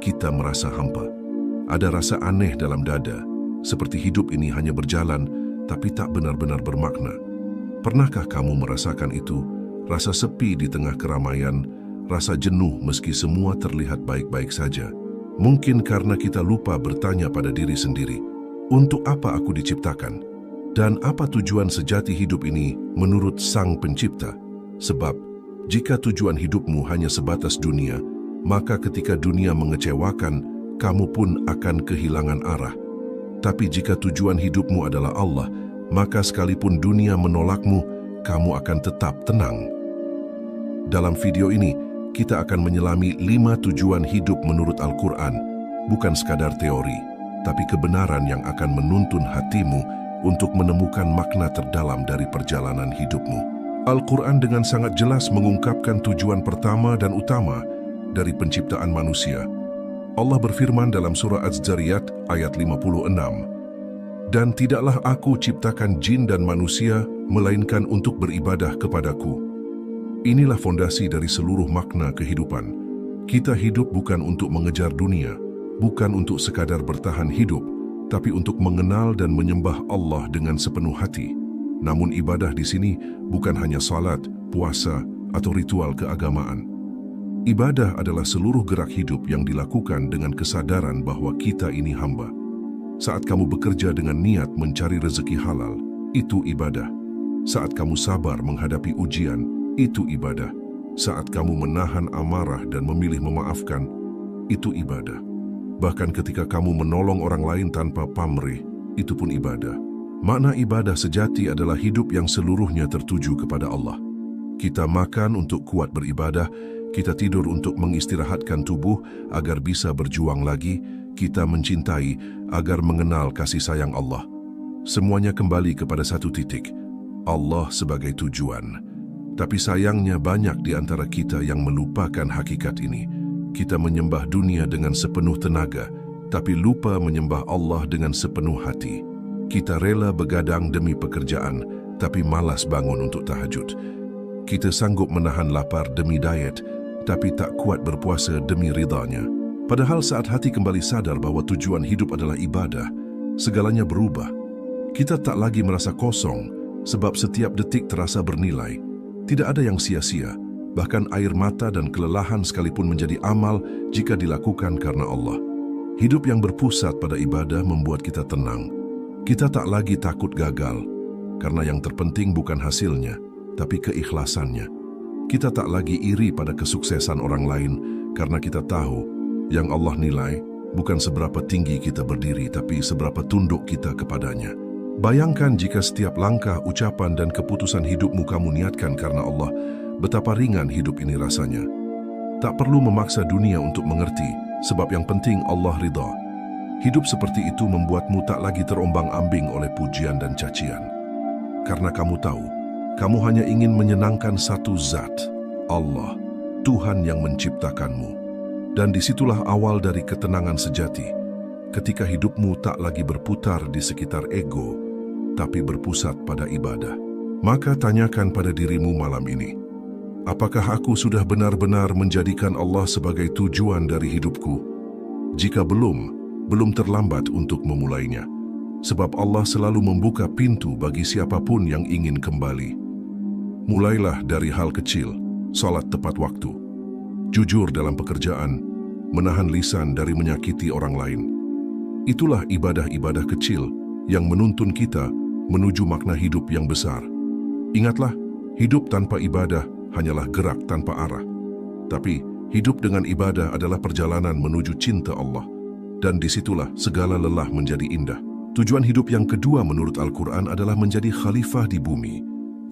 kita merasa hampa. Ada rasa aneh dalam dada, seperti hidup ini hanya berjalan, tapi tak benar-benar bermakna. Pernahkah kamu merasakan itu? Rasa sepi di tengah keramaian, rasa jenuh meski semua terlihat baik-baik saja. Mungkin karena kita lupa bertanya pada diri sendiri, untuk apa aku diciptakan? Dan apa tujuan sejati hidup ini menurut Sang Pencipta? Sebab, jika tujuan hidupmu hanya sebatas dunia, maka ketika dunia mengecewakan, kamu pun akan kehilangan arah. Tapi jika tujuan hidupmu adalah Allah, maka sekalipun dunia menolakmu, kamu akan tetap tenang. Dalam video ini, kita akan menyelami 5 tujuan hidup menurut Al-Quran, bukan sekadar teori, tapi kebenaran yang akan menuntun hatimu untuk menemukan makna terdalam dari perjalanan hidupmu. Al-Quran dengan sangat jelas mengungkapkan tujuan pertama dan utama dari penciptaan manusia. Allah berfirman dalam surah Az-Zariyat ayat 56, "Dan tidaklah aku ciptakan jin dan manusia, melainkan untuk beribadah kepadaku." Inilah fondasi dari seluruh makna kehidupan. Kita hidup bukan untuk mengejar dunia, bukan untuk sekadar bertahan hidup, tapi untuk mengenal dan menyembah Allah dengan sepenuh hati. Namun ibadah di sini bukan hanya salat, puasa, atau ritual keagamaan. Ibadah adalah seluruh gerak hidup yang dilakukan dengan kesadaran bahwa kita ini hamba. Saat kamu bekerja dengan niat mencari rezeki halal, itu ibadah. Saat kamu sabar menghadapi ujian, itu ibadah. Saat kamu menahan amarah dan memilih memaafkan, itu ibadah. Bahkan ketika kamu menolong orang lain tanpa pamrih, itu pun ibadah. Makna ibadah sejati adalah hidup yang seluruhnya tertuju kepada Allah. Kita makan untuk kuat beribadah, kita tidur untuk mengistirahatkan tubuh agar bisa berjuang lagi, kita mencintai agar mengenal kasih sayang Allah. Semuanya kembali kepada satu titik, Allah sebagai tujuan. Tapi sayangnya banyak di antara kita yang melupakan hakikat ini. Kita menyembah dunia dengan sepenuh tenaga, tapi lupa menyembah Allah dengan sepenuh hati. Kita rela begadang demi pekerjaan, tapi malas bangun untuk tahajud. Kita sanggup menahan lapar demi diet, tapi tak kuat berpuasa demi ridhanya. Padahal saat hati kembali sadar bahwa tujuan hidup adalah ibadah, segalanya berubah. Kita tak lagi merasa kosong, sebab setiap detik terasa bernilai. Tidak ada yang sia-sia, bahkan air mata dan kelelahan sekalipun menjadi amal jika dilakukan karena Allah. Hidup yang berpusat pada ibadah membuat kita tenang. Kita tak lagi takut gagal, karena yang terpenting bukan hasilnya, tapi keikhlasannya. Kita tak lagi iri pada kesuksesan orang lain, karena kita tahu yang Allah nilai bukan seberapa tinggi kita berdiri, tapi seberapa tunduk kita kepadanya. Bayangkan jika setiap langkah, ucapan, dan keputusan hidupmu kamu niatkan karena Allah, betapa ringan hidup ini rasanya. Tak perlu memaksa dunia untuk mengerti, sebab yang penting Allah ridha. Hidup seperti itu membuatmu tak lagi terombang-ambing oleh pujian dan cacian. Karena kamu tahu, kamu hanya ingin menyenangkan satu zat, Allah, Tuhan yang menciptakanmu. Dan disitulah awal dari ketenangan sejati, ketika hidupmu tak lagi berputar di sekitar ego, tapi berpusat pada ibadah. Maka tanyakan pada dirimu malam ini, apakah aku sudah benar-benar menjadikan Allah sebagai tujuan dari hidupku? Jika belum terlambat untuk memulainya. Sebab Allah selalu membuka pintu bagi siapapun yang ingin kembali. Mulailah dari hal kecil, salat tepat waktu, jujur dalam pekerjaan, menahan lisan dari menyakiti orang lain. Itulah ibadah-ibadah kecil yang menuntun kita menuju makna hidup yang besar. Ingatlah, hidup tanpa ibadah hanyalah gerak tanpa arah. Tapi hidup dengan ibadah adalah perjalanan menuju cinta Allah. Dan disitulah segala lelah menjadi indah. Tujuan hidup yang kedua menurut Al-Quran adalah menjadi khalifah di bumi,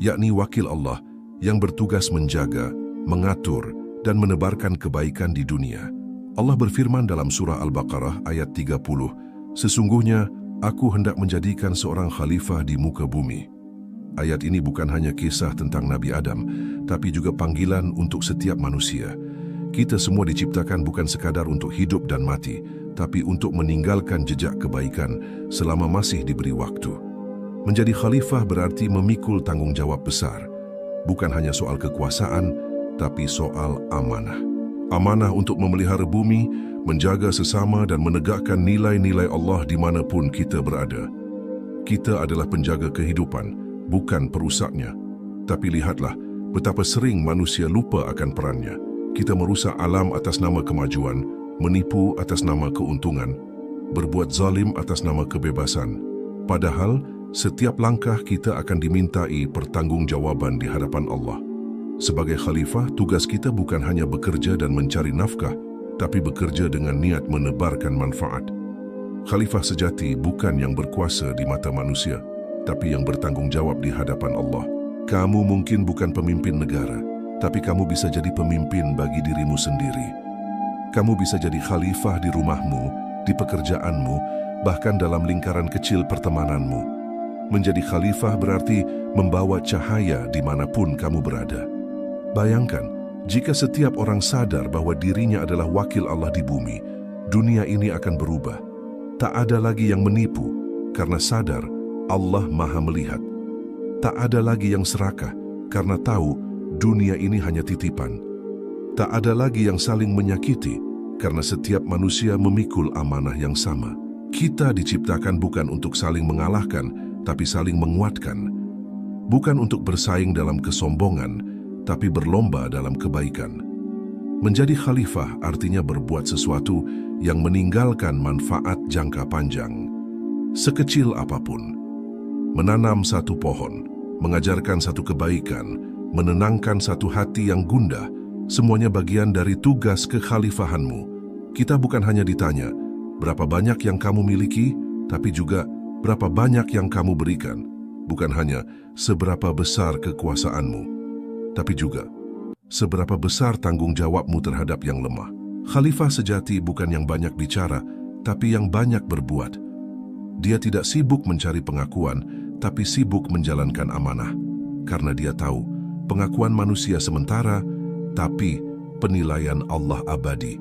yakni wakil Allah yang bertugas menjaga, mengatur, dan menebarkan kebaikan di dunia. Allah berfirman dalam surah Al-Baqarah ayat 30, "Sesungguhnya aku hendak menjadikan seorang khalifah di muka bumi." Ayat ini bukan hanya kisah tentang Nabi Adam, tapi juga panggilan untuk setiap manusia. Kita semua diciptakan bukan sekadar untuk hidup dan mati, tapi untuk meninggalkan jejak kebaikan selama masih diberi waktu. Menjadi khalifah berarti memikul tanggung jawab besar, bukan hanya soal kekuasaan, tapi soal amanah. Amanah untuk memelihara bumi, menjaga sesama dan menegakkan nilai-nilai Allah dimanapun kita berada. Kita adalah penjaga kehidupan, bukan perusaknya. Tapi lihatlah betapa sering manusia lupa akan perannya. Kita merusak alam atas nama kemajuan, menipu atas nama keuntungan, berbuat zalim atas nama kebebasan. Padahal, setiap langkah kita akan dimintai pertanggungjawaban di hadapan Allah. Sebagai khalifah, tugas kita bukan hanya bekerja dan mencari nafkah, tapi bekerja dengan niat menebarkan manfaat. Khalifah sejati bukan yang berkuasa di mata manusia, tapi yang bertanggung jawab di hadapan Allah. Kamu mungkin bukan pemimpin negara, tapi kamu bisa jadi pemimpin bagi dirimu sendiri. Kamu bisa jadi khalifah di rumahmu, di pekerjaanmu, bahkan dalam lingkaran kecil pertemananmu. Menjadi khalifah berarti membawa cahaya dimanapun kamu berada. Bayangkan, jika setiap orang sadar bahwa dirinya adalah wakil Allah di bumi, dunia ini akan berubah. Tak ada lagi yang menipu, karena sadar Allah Maha Melihat. Tak ada lagi yang serakah, karena tahu dunia ini hanya titipan. Tak ada lagi yang saling menyakiti, karena setiap manusia memikul amanah yang sama. Kita diciptakan bukan untuk saling mengalahkan, tapi saling menguatkan. Bukan untuk bersaing dalam kesombongan, tapi berlomba dalam kebaikan. Menjadi khalifah artinya berbuat sesuatu yang meninggalkan manfaat jangka panjang. Sekecil apapun, menanam satu pohon, mengajarkan satu kebaikan, menenangkan satu hati yang gundah, semuanya bagian dari tugas kekhalifahanmu. Kita bukan hanya ditanya, berapa banyak yang kamu miliki, tapi juga berapa banyak yang kamu berikan. Bukan hanya seberapa besar kekuasaanmu, tapi juga seberapa besar tanggung jawabmu terhadap yang lemah. Khalifah sejati bukan yang banyak bicara, tapi yang banyak berbuat. Dia tidak sibuk mencari pengakuan, tapi sibuk menjalankan amanah. Karena dia tahu, pengakuan manusia sementara, tapi penilaian Allah abadi.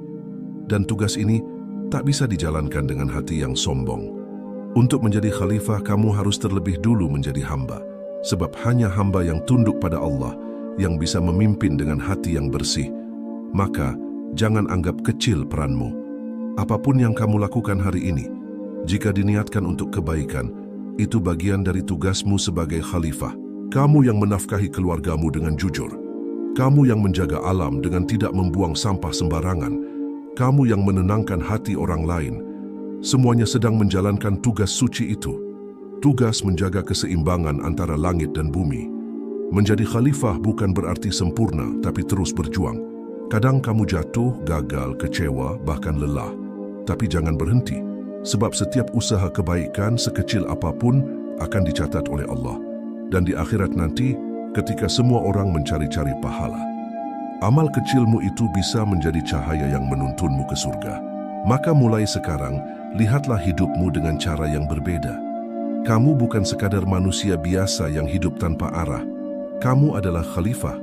Dan tugas ini tak bisa dijalankan dengan hati yang sombong. Untuk menjadi khalifah, kamu harus terlebih dulu menjadi hamba. Sebab hanya hamba yang tunduk pada Allah yang bisa memimpin dengan hati yang bersih. Maka, jangan anggap kecil peranmu. Apapun yang kamu lakukan hari ini, jika diniatkan untuk kebaikan, itu bagian dari tugasmu sebagai khalifah. Kamu yang menafkahi keluargamu dengan jujur. Kamu yang menjaga alam dengan tidak membuang sampah sembarangan. Kamu yang menenangkan hati orang lain. Semuanya sedang menjalankan tugas suci itu. Tugas menjaga keseimbangan antara langit dan bumi. Menjadi khalifah bukan berarti sempurna, tapi terus berjuang. Kadang kamu jatuh, gagal, kecewa, bahkan lelah. Tapi jangan berhenti, sebab setiap usaha kebaikan sekecil apapun akan dicatat oleh Allah. Dan di akhirat nanti, ketika semua orang mencari-cari pahala, amal kecilmu itu bisa menjadi cahaya yang menuntunmu ke surga. Maka mulai sekarang, lihatlah hidupmu dengan cara yang berbeda. Kamu bukan sekadar manusia biasa yang hidup tanpa arah. Kamu adalah khalifah,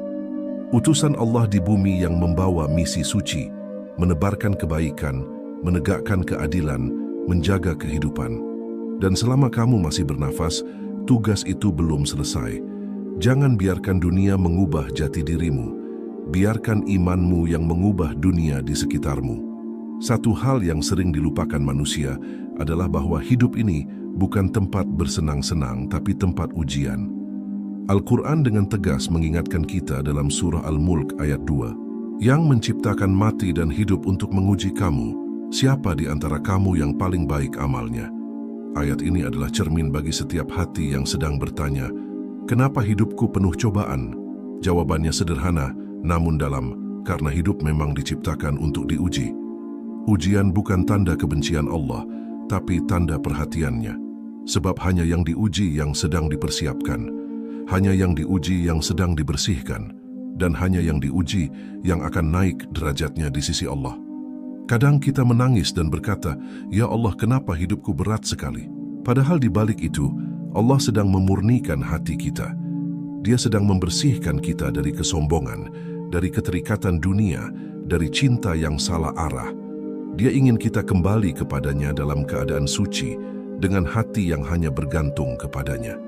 utusan Allah di bumi yang membawa misi suci, menebarkan kebaikan, menegakkan keadilan, menjaga kehidupan. Dan selama kamu masih bernafas, tugas itu belum selesai. Jangan biarkan dunia mengubah jati dirimu. Biarkan imanmu yang mengubah dunia di sekitarmu. Satu hal yang sering dilupakan manusia adalah bahwa hidup ini bukan tempat bersenang-senang, tapi tempat ujian. Al-Quran dengan tegas mengingatkan kita dalam surah Al-Mulk ayat 2, yang menciptakan mati dan hidup untuk menguji kamu, siapa di antara kamu yang paling baik amalnya? Ayat ini adalah cermin bagi setiap hati yang sedang bertanya, kenapa hidupku penuh cobaan? Jawabannya sederhana, namun dalam, karena hidup memang diciptakan untuk diuji. Ujian bukan tanda kebencian Allah, tapi tanda perhatiannya. Sebab hanya yang diuji yang sedang dipersiapkan. Hanya yang diuji yang sedang dibersihkan, dan hanya yang diuji yang akan naik derajatnya di sisi Allah. Kadang kita menangis dan berkata, "Ya Allah, kenapa hidupku berat sekali?" Padahal di balik itu, Allah sedang memurnikan hati kita. Dia sedang membersihkan kita dari kesombongan, dari keterikatan dunia, dari cinta yang salah arah. Dia ingin kita kembali kepadanya dalam keadaan suci, dengan hati yang hanya bergantung kepadanya.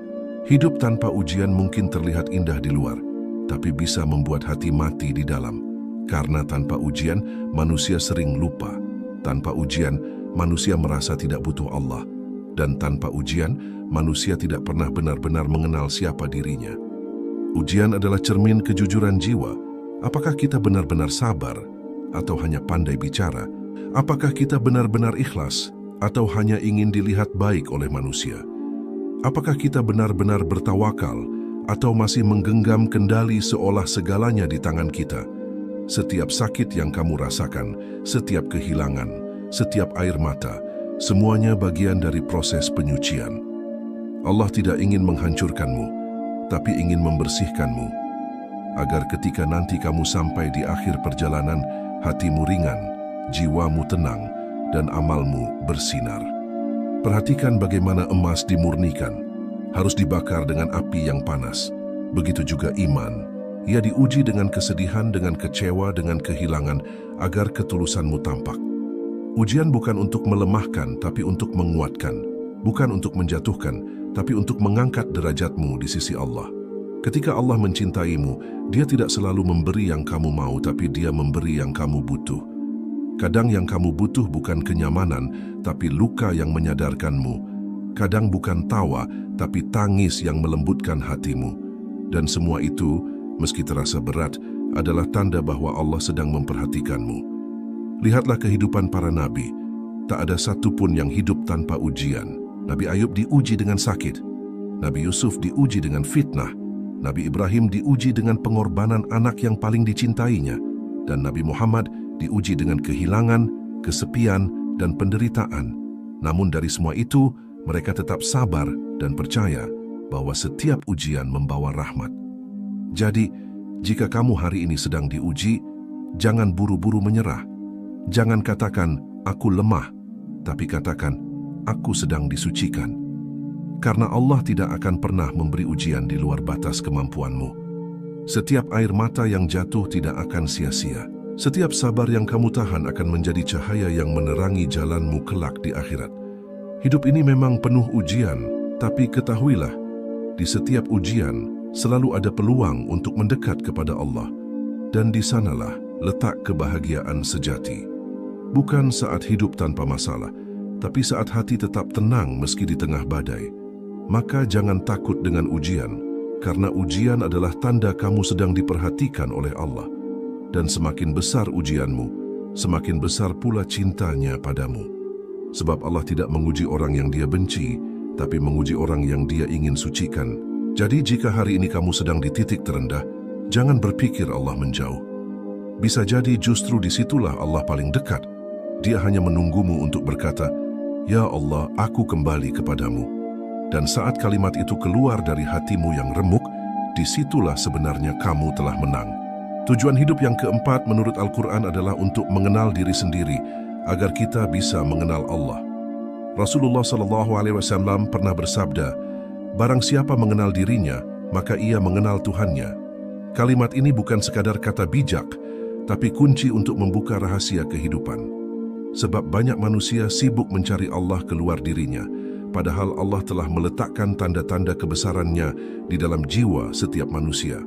Hidup tanpa ujian mungkin terlihat indah di luar, tapi bisa membuat hati mati di dalam. Karena tanpa ujian, manusia sering lupa Tanpa ujian, manusia merasa tidak butuh Allah. Dan tanpa ujian, manusia tidak pernah benar-benar mengenal siapa dirinya. Ujian adalah cermin kejujuran jiwa. Apakah kita benar-benar sabar atau hanya pandai bicara? Apakah kita benar-benar ikhlas atau hanya ingin dilihat baik oleh manusia? Apakah kita benar-benar bertawakal atau masih menggenggam kendali seolah segalanya di tangan kita? Setiap sakit yang kamu rasakan, setiap kehilangan, setiap air mata, semuanya bagian dari proses penyucian. Allah tidak ingin menghancurkanmu, tapi ingin membersihkanmu, agar ketika nanti kamu sampai di akhir perjalanan, hatimu ringan, jiwamu tenang, dan amalmu bersinar. Perhatikan bagaimana emas dimurnikan, harus dibakar dengan api yang panas. Begitu juga iman. Ia diuji dengan kesedihan, dengan kecewa, dengan kehilangan, agar ketulusanmu tampak. Ujian bukan untuk melemahkan, tapi untuk menguatkan. Bukan untuk menjatuhkan, tapi untuk mengangkat derajatmu di sisi Allah. Ketika Allah mencintaimu, Dia tidak selalu memberi yang kamu mau, tapi Dia memberi yang kamu butuh. Kadang yang kamu butuh bukan kenyamanan, tapi luka yang menyadarkanmu. Kadang bukan tawa, tapi tangis yang melembutkan hatimu. Dan semua itu, meski terasa berat, adalah tanda bahwa Allah sedang memperhatikanmu. Lihatlah kehidupan para nabi. Tak ada satupun yang hidup tanpa ujian. Nabi Ayub diuji dengan sakit. Nabi Yusuf diuji dengan fitnah. Nabi Ibrahim diuji dengan pengorbanan anak yang paling dicintainya. Dan Nabi Muhammad diuji dengan kehilangan, kesepian, dan penderitaan. Namun dari semua itu, mereka tetap sabar dan percaya bahwa setiap ujian membawa rahmat. Jadi, jika kamu hari ini sedang diuji, jangan buru-buru menyerah. Jangan katakan, aku lemah, tapi katakan, aku sedang disucikan. Karena Allah tidak akan pernah memberi ujian di luar batas kemampuanmu. Setiap air mata yang jatuh tidak akan sia-sia. Setiap sabar yang kamu tahan akan menjadi cahaya yang menerangi jalanmu kelak di akhirat. Hidup ini memang penuh ujian, tapi ketahuilah, di setiap ujian, selalu ada peluang untuk mendekat kepada Allah. Dan di sanalah letak kebahagiaan sejati. Bukan saat hidup tanpa masalah, tapi saat hati tetap tenang meski di tengah badai. Maka jangan takut dengan ujian, karena ujian adalah tanda kamu sedang diperhatikan oleh Allah. Dan semakin besar ujianmu, semakin besar pula cintanya padamu. Sebab Allah tidak menguji orang yang Dia benci, tapi menguji orang yang Dia ingin sucikan. Jadi jika hari ini kamu sedang di titik terendah, jangan berpikir Allah menjauh. Bisa jadi justru disitulah Allah paling dekat. Dia hanya menunggumu untuk berkata, "Ya Allah, aku kembali kepadamu." Dan saat kalimat itu keluar dari hatimu yang remuk, disitulah sebenarnya kamu telah menang. Tujuan hidup yang keempat menurut Al-Quran adalah untuk mengenal diri sendiri, agar kita bisa mengenal Allah. Rasulullah SAW pernah bersabda, "Barang siapa mengenal dirinya, maka ia mengenal Tuhannya." Kalimat ini bukan sekadar kata bijak, tapi kunci untuk membuka rahasia kehidupan. Sebab banyak manusia sibuk mencari Allah keluar dirinya, padahal Allah telah meletakkan tanda-tanda kebesarannya di dalam jiwa setiap manusia.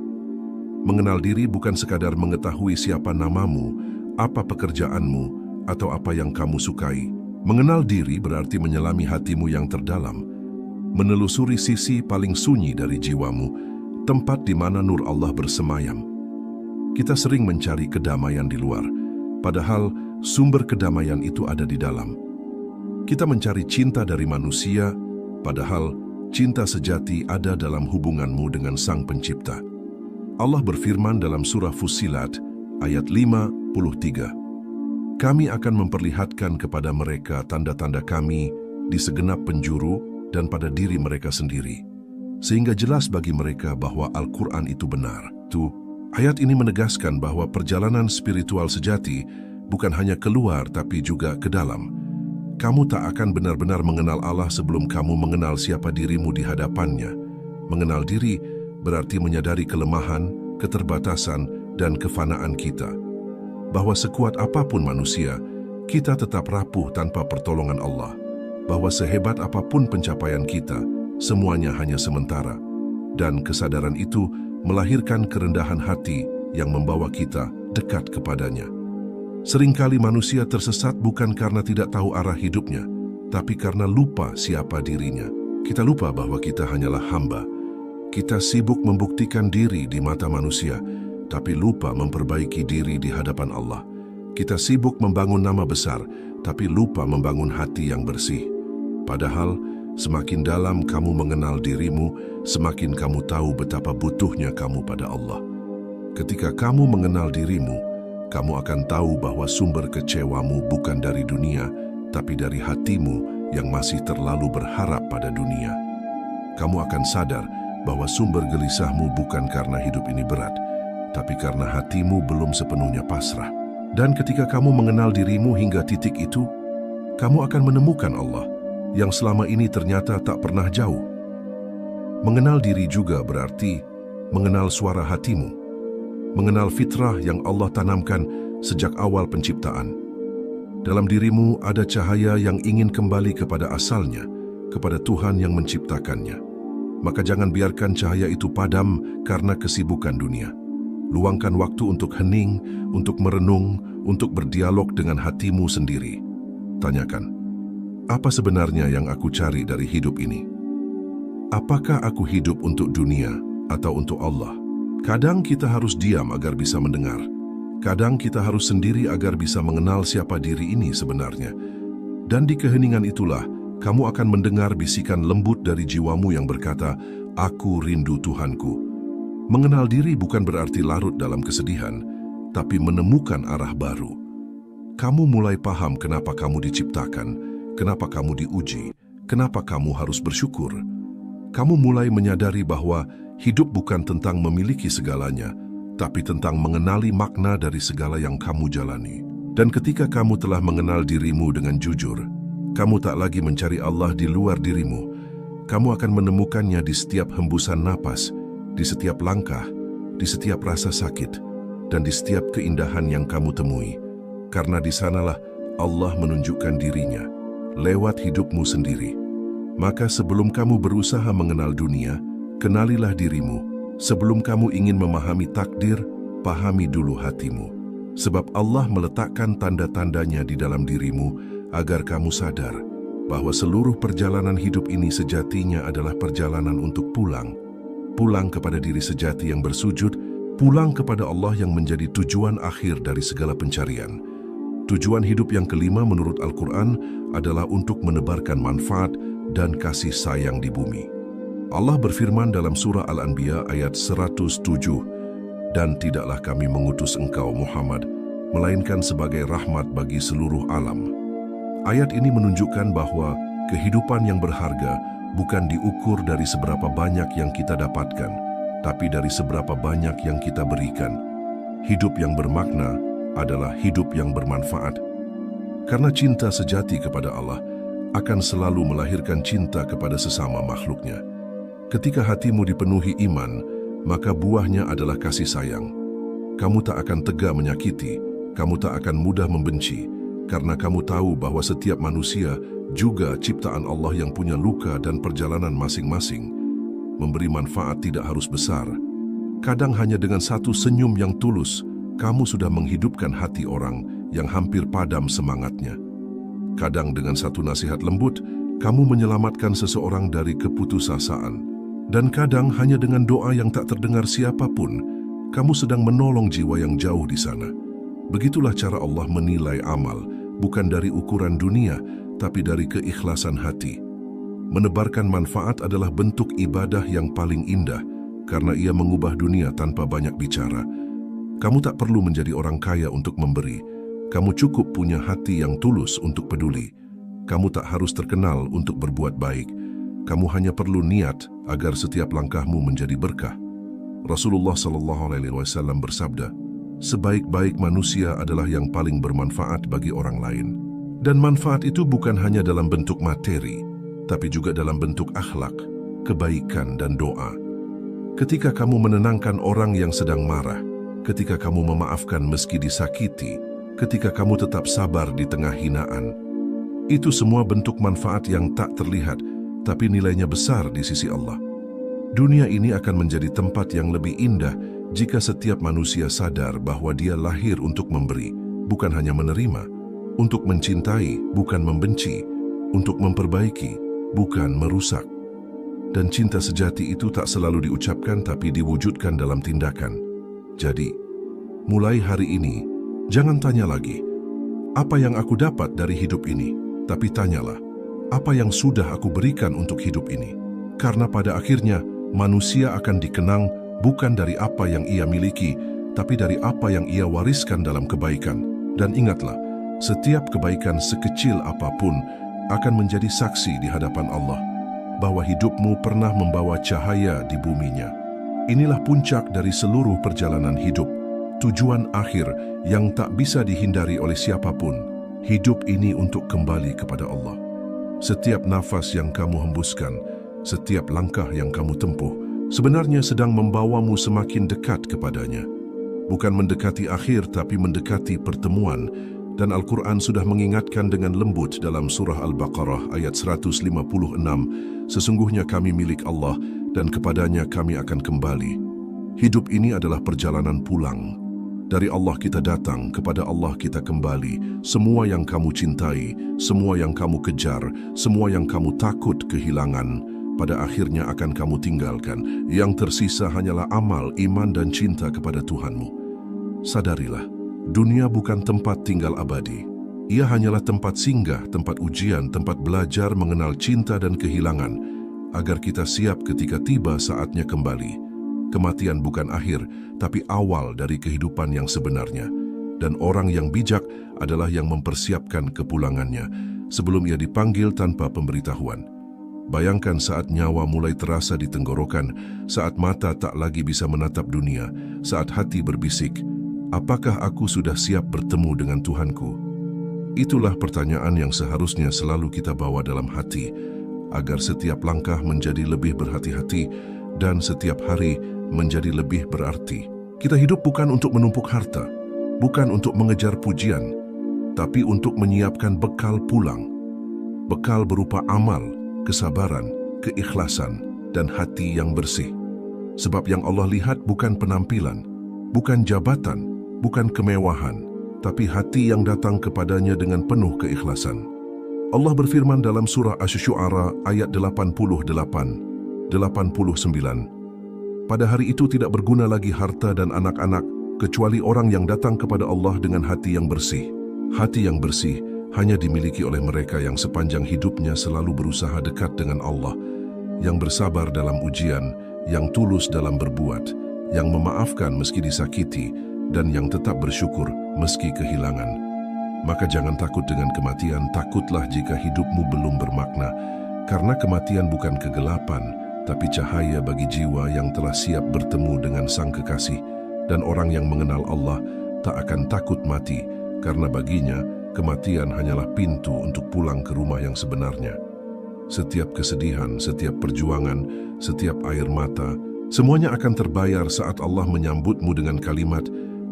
Mengenal diri bukan sekadar mengetahui siapa namamu, apa pekerjaanmu, atau apa yang kamu sukai. Mengenal diri berarti menyelami hatimu yang terdalam, menelusuri sisi paling sunyi dari jiwamu, tempat di mana nur Allah bersemayam. Kita sering mencari kedamaian di luar, padahal sumber kedamaian itu ada di dalam. Kita mencari cinta dari manusia, padahal cinta sejati ada dalam hubunganmu dengan Sang Pencipta. Allah berfirman dalam surah Fussilat ayat 53, "Kami akan memperlihatkan kepada mereka tanda-tanda Kami di segenap penjuru dan pada diri mereka sendiri, sehingga jelas bagi mereka bahwa Al-Quran itu benar." Ayat ini menegaskan bahwa perjalanan spiritual sejati bukan hanya keluar tapi juga ke dalam. Kamu tak akan benar-benar mengenal Allah sebelum kamu mengenal siapa dirimu di hadapannya. Mengenal diri berarti menyadari kelemahan, keterbatasan, dan kefanaan kita. Bahwa sekuat apapun manusia, kita tetap rapuh tanpa pertolongan Allah. Bahwa sehebat apapun pencapaian kita, semuanya hanya sementara. Dan kesadaran itu melahirkan kerendahan hati yang membawa kita dekat kepadanya. Seringkali manusia tersesat bukan karena tidak tahu arah hidupnya, tapi karena lupa siapa dirinya. Kita lupa bahwa kita hanyalah hamba. Kita sibuk membuktikan diri di mata manusia, tapi lupa memperbaiki diri di hadapan Allah. Kita sibuk membangun nama besar, tapi lupa membangun hati yang bersih. Padahal, semakin dalam kamu mengenal dirimu, semakin kamu tahu betapa butuhnya kamu pada Allah. Ketika kamu mengenal dirimu, kamu akan tahu bahwa sumber kecewamu bukan dari dunia, tapi dari hatimu yang masih terlalu berharap pada dunia. Kamu akan sadar bahwa sumber gelisahmu bukan karena hidup ini berat, tapi karena hatimu belum sepenuhnya pasrah. Dan ketika kamu mengenal dirimu hingga titik itu, kamu akan menemukan Allah yang selama ini ternyata tak pernah jauh. Mengenal diri juga berarti mengenal suara hatimu, mengenal fitrah yang Allah tanamkan sejak awal penciptaan. Dalam dirimu ada cahaya yang ingin kembali kepada asalnya, kepada Tuhan yang menciptakannya. Maka jangan biarkan cahaya itu padam karena kesibukan dunia. Luangkan waktu untuk hening, untuk merenung, untuk berdialog dengan hatimu sendiri. Tanyakan, apa sebenarnya yang aku cari dari hidup ini? Apakah aku hidup untuk dunia atau untuk Allah? Kadang kita harus diam agar bisa mendengar. Kadang kita harus sendiri agar bisa mengenal siapa diri ini sebenarnya. Dan di keheningan itulah, kamu akan mendengar bisikan lembut dari jiwamu yang berkata, "Aku rindu Tuhanku." Mengenal diri bukan berarti larut dalam kesedihan, tapi menemukan arah baru. Kamu mulai paham kenapa kamu diciptakan, kenapa kamu diuji, kenapa kamu harus bersyukur. Kamu mulai menyadari bahwa hidup bukan tentang memiliki segalanya, tapi tentang mengenali makna dari segala yang kamu jalani. Dan ketika kamu telah mengenal dirimu dengan jujur, kamu tak lagi mencari Allah di luar dirimu. Kamu akan menemukannya di setiap hembusan napas, di setiap langkah, di setiap rasa sakit, dan di setiap keindahan yang kamu temui. Karena di sanalah Allah menunjukkan dirinya, lewat hidupmu sendiri. Maka sebelum kamu berusaha mengenal dunia, kenalilah dirimu. Sebelum kamu ingin memahami takdir, pahami dulu hatimu. Sebab Allah meletakkan tanda-tandanya di dalam dirimu agar kamu sadar bahwa seluruh perjalanan hidup ini sejatinya adalah perjalanan untuk pulang. Pulang kepada diri sejati yang bersujud, pulang kepada Allah yang menjadi tujuan akhir dari segala pencarian. Tujuan hidup yang kelima menurut Al-Quran adalah untuk menebarkan manfaat dan kasih sayang di bumi. Allah berfirman dalam surah Al-Anbiya ayat 107, "Dan tidaklah kami mengutus engkau Muhammad, melainkan sebagai rahmat bagi seluruh alam." Ayat ini menunjukkan bahwa kehidupan yang berharga bukan diukur dari seberapa banyak yang kita dapatkan, tapi dari seberapa banyak yang kita berikan. Hidup yang bermakna adalah hidup yang bermanfaat. Karena cinta sejati kepada Allah akan selalu melahirkan cinta kepada sesama makhluknya. Ketika hatimu dipenuhi iman, maka buahnya adalah kasih sayang. Kamu tak akan tega menyakiti, kamu tak akan mudah membenci, karena kamu tahu bahwa setiap manusia juga ciptaan Allah yang punya luka dan perjalanan masing-masing. Memberi manfaat tidak harus besar. Kadang hanya dengan satu senyum yang tulus, kamu sudah menghidupkan hati orang yang hampir padam semangatnya. Kadang dengan satu nasihat lembut, kamu menyelamatkan seseorang dari keputusasaan. Dan kadang hanya dengan doa yang tak terdengar siapapun, kamu sedang menolong jiwa yang jauh di sana. Begitulah cara Allah menilai amal, bukan dari ukuran dunia, tapi dari keikhlasan hati. Menebarkan manfaat adalah bentuk ibadah yang paling indah, karena ia mengubah dunia tanpa banyak bicara. Kamu tak perlu menjadi orang kaya untuk memberi. Kamu cukup punya hati yang tulus untuk peduli. Kamu tak harus terkenal untuk berbuat baik. Kamu hanya perlu niat agar setiap langkahmu menjadi berkah. Rasulullah SAW bersabda, "Sebaik-baik manusia adalah yang paling bermanfaat bagi orang lain." Dan manfaat itu bukan hanya dalam bentuk materi, tapi juga dalam bentuk akhlak, kebaikan, dan doa. Ketika kamu menenangkan orang yang sedang marah, ketika kamu memaafkan meski disakiti, ketika kamu tetap sabar di tengah hinaan, itu semua bentuk manfaat yang tak terlihat, tapi nilainya besar di sisi Allah. Dunia ini akan menjadi tempat yang lebih indah jika setiap manusia sadar bahwa dia lahir untuk memberi, bukan hanya menerima, untuk mencintai, bukan membenci, untuk memperbaiki, bukan merusak. Dan cinta sejati itu tak selalu diucapkan tapi diwujudkan dalam tindakan. Jadi, mulai hari ini, jangan tanya lagi, apa yang aku dapat dari hidup ini? Tapi tanyalah, apa yang sudah aku berikan untuk hidup ini? Karena pada akhirnya, manusia akan dikenang bukan dari apa yang ia miliki, tapi dari apa yang ia wariskan dalam kebaikan. Dan ingatlah, setiap kebaikan sekecil apapun akan menjadi saksi di hadapan Allah, bahwa hidupmu pernah membawa cahaya di buminya. Inilah puncak dari seluruh perjalanan hidup, tujuan akhir yang tak bisa dihindari oleh siapapun. Hidup ini untuk kembali kepada Allah. Setiap nafas yang kamu hembuskan, setiap langkah yang kamu tempuh, sebenarnya sedang membawamu semakin dekat kepadanya. Bukan mendekati akhir, tapi mendekati pertemuan. Dan Al-Quran sudah mengingatkan dengan lembut dalam surah Al-Baqarah ayat 156, sesungguhnya kami milik Allah dan kepadanya kami akan kembali. Hidup ini adalah perjalanan pulang. Dari Allah kita datang, kepada Allah kita kembali. Semua yang kamu cintai, semua yang kamu kejar, semua yang kamu takut kehilangan, pada akhirnya akan kamu tinggalkan. Yang tersisa hanyalah amal, iman dan cinta kepada Tuhanmu. Sadarilah, dunia bukan tempat tinggal abadi. Ia hanyalah tempat singgah, tempat ujian, tempat belajar mengenal cinta dan kehilangan, agar kita siap ketika tiba saatnya kembali. Kematian bukan akhir, tapi awal dari kehidupan yang sebenarnya. Dan orang yang bijak adalah yang mempersiapkan kepulangannya, sebelum ia dipanggil tanpa pemberitahuan. Bayangkan saat nyawa mulai terasa di tenggorokan, saat mata tak lagi bisa menatap dunia, saat hati berbisik, apakah aku sudah siap bertemu dengan Tuhanku? Itulah pertanyaan yang seharusnya selalu kita bawa dalam hati, agar setiap langkah menjadi lebih berhati-hati dan setiap hari menjadi lebih berarti. Kita hidup bukan untuk menumpuk harta, bukan untuk mengejar pujian, tapi untuk menyiapkan bekal pulang. Bekal berupa amal, kesabaran, keikhlasan, dan hati yang bersih. Sebab yang Allah lihat bukan penampilan, bukan jabatan, bukan kemewahan, tapi hati yang datang kepadanya dengan penuh keikhlasan. Allah berfirman dalam surah Asy-Syu'ara ayat 88-89, pada hari itu tidak berguna lagi harta dan anak-anak, kecuali orang yang datang kepada Allah dengan hati yang bersih. Hati yang bersih hanya dimiliki oleh mereka yang sepanjang hidupnya selalu berusaha dekat dengan Allah, yang bersabar dalam ujian, yang tulus dalam berbuat, yang memaafkan meski disakiti, dan yang tetap bersyukur meski kehilangan. Maka jangan takut dengan kematian, takutlah jika hidupmu belum bermakna, karena kematian bukan kegelapan, tapi cahaya bagi jiwa yang telah siap bertemu dengan Sang Kekasih. Dan orang yang mengenal Allah tak akan takut mati, karena baginya kematian hanyalah pintu untuk pulang ke rumah yang sebenarnya. Setiap kesedihan, setiap perjuangan, setiap air mata, semuanya akan terbayar saat Allah menyambutmu dengan kalimat,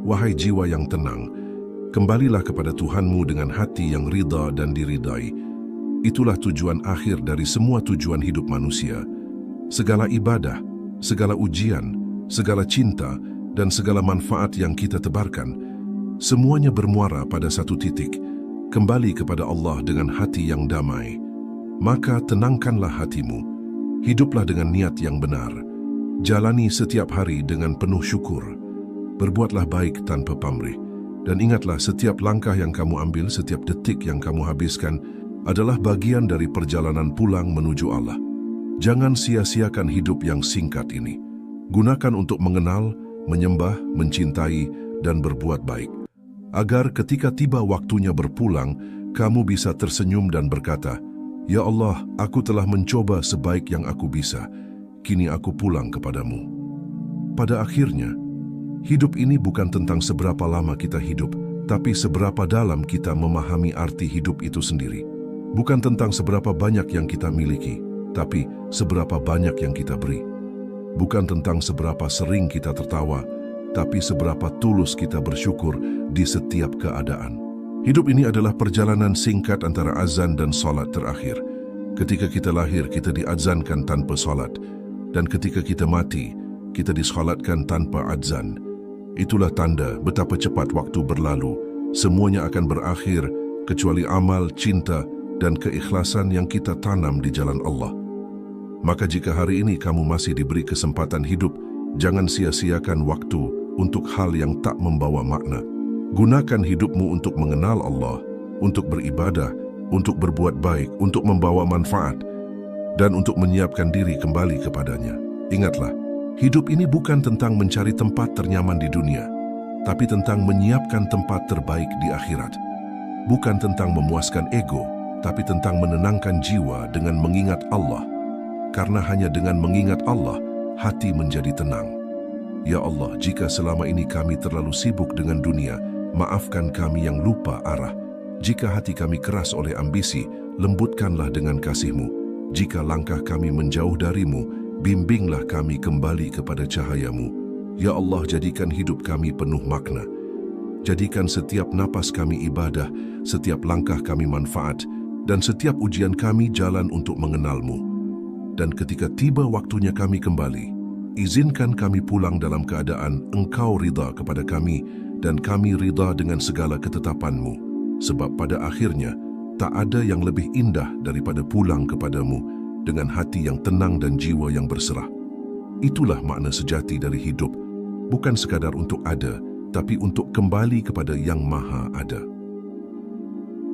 "Wahai jiwa yang tenang, kembalilah kepada Tuhanmu dengan hati yang ridha dan diridai." Itulah tujuan akhir dari semua tujuan hidup manusia. Segala ibadah, segala ujian, segala cinta, dan segala manfaat yang kita tebarkan, semuanya bermuara pada satu titik, kembali kepada Allah dengan hati yang damai. Maka tenangkanlah hatimu, hiduplah dengan niat yang benar, jalani setiap hari dengan penuh syukur, berbuatlah baik tanpa pamrih, dan ingatlah setiap langkah yang kamu ambil, setiap detik yang kamu habiskan adalah bagian dari perjalanan pulang menuju Allah. Jangan sia-siakan hidup yang singkat ini. Gunakan untuk mengenal, menyembah, mencintai, dan berbuat baik, agar ketika tiba waktunya berpulang, kamu bisa tersenyum dan berkata, "Ya Allah, aku telah mencoba sebaik yang aku bisa, kini aku pulang kepadamu." Pada akhirnya, hidup ini bukan tentang seberapa lama kita hidup, tapi seberapa dalam kita memahami arti hidup itu sendiri. Bukan tentang seberapa banyak yang kita miliki, tapi seberapa banyak yang kita beri. Bukan tentang seberapa sering kita tertawa, tapi seberapa tulus kita bersyukur di setiap keadaan. Hidup ini adalah perjalanan singkat antara azan dan salat terakhir. Ketika kita lahir, kita diazankan tanpa salat. Dan ketika kita mati, kita disalatkan tanpa azan. Itulah tanda betapa cepat waktu berlalu Semuanya akan berakhir kecuali amal, cinta, dan keikhlasan yang kita tanam di jalan Allah. Maka jika hari ini kamu masih diberi kesempatan hidup, jangan sia-siakan waktu untuk hal yang tak membawa makna. Gunakan hidupmu untuk mengenal Allah, untuk beribadah, untuk berbuat baik, untuk membawa manfaat, dan untuk menyiapkan diri kembali kepadanya. Ingatlah, hidup ini bukan tentang mencari tempat ternyaman di dunia, tapi tentang menyiapkan tempat terbaik di akhirat. Bukan tentang memuaskan ego, tapi tentang menenangkan jiwa dengan mengingat Allah. Karena hanya dengan mengingat Allah, hati menjadi tenang. Ya Allah, jika selama ini kami terlalu sibuk dengan dunia, maafkan kami yang lupa arah. Jika hati kami keras oleh ambisi, lembutkanlah dengan kasih-Mu. Jika langkah kami menjauh dari-Mu, bimbinglah kami kembali kepada cahaya-Mu. Ya Allah, jadikan hidup kami penuh makna. Jadikan setiap napas kami ibadah, setiap langkah kami manfaat, dan setiap ujian kami jalan untuk mengenal-Mu. Dan ketika tiba waktunya kami kembali, izinkan kami pulang dalam keadaan Engkau ridha kepada kami, dan kami ridha dengan segala ketetapan-Mu. Sebab pada akhirnya, tak ada yang lebih indah daripada pulang kepada-Mu dengan hati yang tenang dan jiwa yang berserah. Itulah makna sejati dari hidup, bukan sekadar untuk ada, tapi untuk kembali kepada Yang Maha Ada.